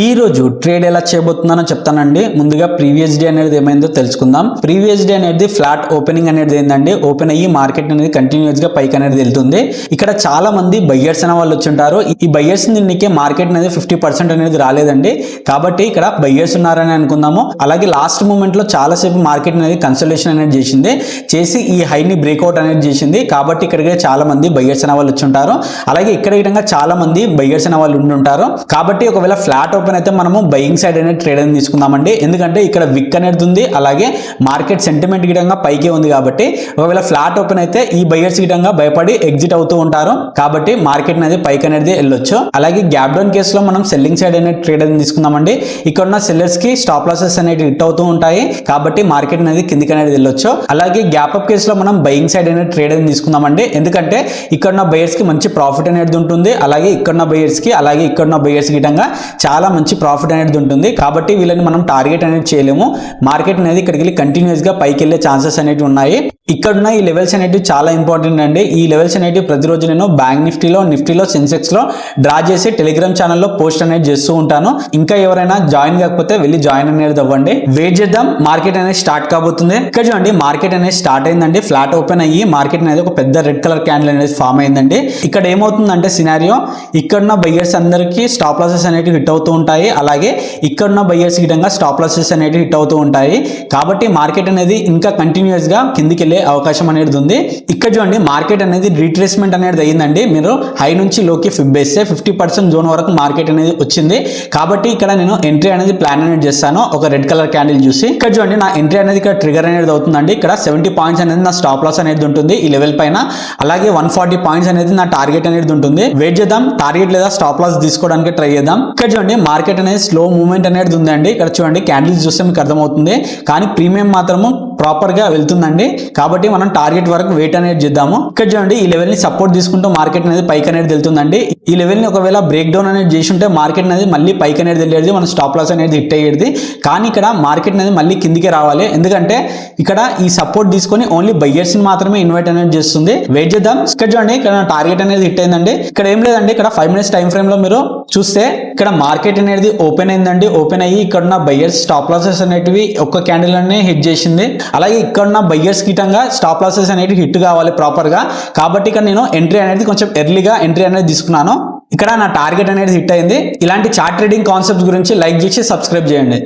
ఈ రోజు ట్రేడ్ ఎలా చేయబోతున్నానో చెప్తానండి. ముందుగా ప్రీవియస్ డే అనేది ఏమైందో తెలుసుకుందాం. ప్రీవియస్ డే అనేది ఫ్లాట్ ఓపెనింగ్ అనేది ఏంటంటే ఓపెన్ అయ్యి మార్కెట్ అనేది కంటిన్యూస్ గా పైకి అనేది వెళ్తుంది. ఇక్కడ చాలా మంది బయ్యర్స్ అనే వాళ్ళు వచ్చుంటారు. ఈ బయ్యర్స్ నిన్నకే మార్కెట్ అనేది 50% అనేది రాలేదండి. కాబట్టి ఇక్కడ బయ్యర్స్ ఉన్నారని అనుకుందాము. అలాగే లాస్ట్ మూమెంట్ లో చాలా సేపు మార్కెట్ అనేది కన్సల్టేషన్ అనేది చేసి ఈ హైని బ్రేక్అవుట్ అనేది చేసింది. కాబట్టి ఇక్కడికి చాలా మంది బయ్యర్స్ అనే వాళ్ళు వచ్చుంటారు. అలాగే ఇక్కడ విధంగా చాలా మంది బయ్యర్స్ అనే వాళ్ళు ఉండుంటారు. కాబట్టి ఒకవేళ ఫ్లాట్ అయితే మనము బయింగ్ సైడ్ అనేది ట్రేడ్ అనేది తీసుకుందామండి. ఎందుకంటే ఇక్కడ విక్ అనేది ఉంది, అలాగే మార్కెట్ సెంటిమెంట్ గిటంగా పైకే ఉంది. కాబట్టి ఒకవేళ ఫ్లాట్ ఓపెన్ అయితే ఈ బయర్స్ గిటంగా భయపడి ఎగ్జిట్ అవుతూ ఉంటారు. కాబట్టి మార్కెట్ అనేది పైకి అనేది వెళ్ళొచ్చు. అలాగే గ్యాప్ డౌన్ కేసులో మనం సెల్లింగ్ సైడ్ అనేది ట్రేడ్ అనేది తీసుకుందామండి. ఇక్కడ ఉన్న సెల్లర్స్ కి స్టాప్ లాసెస్ అనేది హిట్ అవుతూ ఉంటాయి. కాబట్టి మార్కెట్ అనేది కిందికి అనేది వెళ్ళొచ్చు. అలాగే గ్యాప్ అప్ కేసులో మనం బయింగ్ సైడ్ అనేది ట్రేడ్ అనేది తీసుకుందామండి. ఎందుకంటే ఇక్కడ ఉన్న బయర్స్ కి మంచి ప్రాఫిట్ అనేది ఉంటుంది. అలాగే ఇక్కడ ఉన్న బయర్స్ కి అలాగే ఇక్కడ ఉన్న బయర్స్ గిటంగా చాలా మంచి ప్రాఫిట్ అనేది ఉంటుంది. కాబట్టి వీళ్ళని మనం టార్గెట్ అనేది చేయలేము. మార్కెట్ అనేది ఇక్కడికి వెళ్ళి కంటిన్యూస్ గా పైకి వెళ్ళే ఛాన్సెస్ అనేవి ఉన్నాయి. ఇక్కడున్న ఈ లెవెల్స్ అనేవి చాలా ఇంపార్టెంట్ అండి. ఈ లెవెల్స్ అనేవి ప్రతిరోజు నేను బ్యాంక్ నిఫ్టీలో సెన్సెక్స్ లో డ్రా చేసి టెలిగ్రామ్ ఛానల్లో పోస్ట్ అనేది చేస్తూ ఉంటాను. ఇంకా ఎవరైనా జాయిన్ కాకపోతే వెళ్ళి జాయిన్ అనేది అవ్వండి. వెయిట్ చేద్దాం, మార్కెట్ అనేది స్టార్ట్ కాబోతుంది. ఇక్కడ చూడండి, మార్కెట్ అనేది స్టార్ట్ అయిందండి. ఫ్లాట్ ఓపెన్ అయ్యి మార్కెట్ అనేది ఒక పెద్ద రెడ్ కలర్ క్యాండిల్ అనేది ఫామ్ అయిందండి. ఇక్కడ ఏమవుతుందంటే సినారియో, ఇక్కడున్న బయ్యర్స్ అందరికీ స్టాప్ లాసెస్ అనేవి హిట్ అవుతూ ఉంటాయి. అలాగే ఇక్కడున్న బయ్యర్స్ విధంగా స్టాప్ లాసెస్ అనేవి హిట్ అవుతూ ఉంటాయి. కాబట్టి మార్కెట్ అనేది ఇంకా కంటిన్యూస్ గా కిందికి వెళ్ళే అవకాశం అనేది ఉంది. ఇక్కడ చూడండి, మార్కెట్ అనేది రీట్రేస్మెంట్ అనేది అయ్యిందండి. మీరు హై నుంచి లోకి వేస్తే 50% జోన్ వరకు మార్కెట్ అనేది వచ్చింది. కాబట్టి ఇక్కడ నేను ఎంట్రీ అనేది ప్లాన్ అనేది చేస్తాను ఒక రెడ్ కలర్ క్యాండిల్ చూసి. ఇక్కడ చూడండి, నా ఎంట్రీ అనేది ఇక్కడ ట్రిగర్ అనేది అవుతుందండి. ఇక్కడ 70 పాయింట్స్ అనేది నా స్టాప్ లాస్ అనేది ఉంటుంది ఈ లెవెల్ పైన. అలాగే 140 పాయింట్స్ అనేది నా టార్గెట్ అనేది ఉంటుంది. వెయిట్ చేద్దాం, టార్గెట్ లేదా స్టాప్ లాస్ తీసుకోవడానికి ట్రై చేద్దాం. ఇక్కడ చూడండి, మార్కెట్ అనేది స్లో మూవ్మెంట్ అనేది ఉందండి. ఇక్కడ చూడండి, క్యాండిల్స్ చూస్తే మీకు అర్థమవుతుంది. కానీ ప్రీమియం మాత్రము ప్రాపర్ గా వెళ్తుందండి. కాబట్టి మనం టార్గెట్ వరకు వెయిట్ అనేది చేద్దాము. ఇక్కడ చూడండి, ఈ లెవెల్ ని సపోర్ట్ తీసుకుంటూ మార్కెట్ అనేది పైకి అనేది వెళ్తుందండి. ఈ లెవెల్ ని ఒకవేళ బ్రేక్ డౌన్ అనేది చేసి ఉంటే మార్కెట్ అనేది మళ్ళీ పైకి అనేది వెళ్ళేది, మన స్టాప్ లాస్ అనేది హిట్ అయ్యేది. కానీ ఇక్కడ మార్కెట్ అనేది మళ్ళీ కిందికి రావాలి. ఎందుకంటే ఇక్కడ ఈ సపోర్ట్ తీసుకొని ఓన్లీ బయ్యర్స్ ని మాత్రమే ఇన్వైట్ అనేది చేస్తుంది. వెయిట్ చేద్దాం. ఇక్కడ చూడండి, ఇక్కడ టార్గెట్ అనేది హిట్ అయిందండి. ఇక్కడ ఏం లేదండి, ఇక్కడ 5 minutes టైం ఫ్రేమ్ లో మీరు చూస్తే ఇక్కడ మార్కెట్ అనేది ఓపెన్ అయిందండి. ఓపెన్ అయ్యి ఇక్కడ ఉన్న బయ్యర్స్ స్టాప్ లాసెస్ అనేటివి ఒక్క క్యాండిల్ అనే హిట్ చేసింది. అలాగే ఇక్కడ ఉన్న బయ్యర్స్ గిటంగా స్టాప్ లాసెస్ అనేవి హిట్ కావాలి ప్రాపర్ గా. కాబట్టి ఇక్కడ నేను ఎంట్రీ అనేది కొంచెం ఎర్లీగా ఎంట్రీ అనేది తీసుకున్నాను. ఇక్కడ నా టార్గెట్ అనేది హిట్ అయింది. ఇలాంటి చార్ట్ ట్రేడింగ్ కాన్సెప్ట్స్ గురించి లైక్ చేసి సబ్స్క్రైబ్ చేయండి.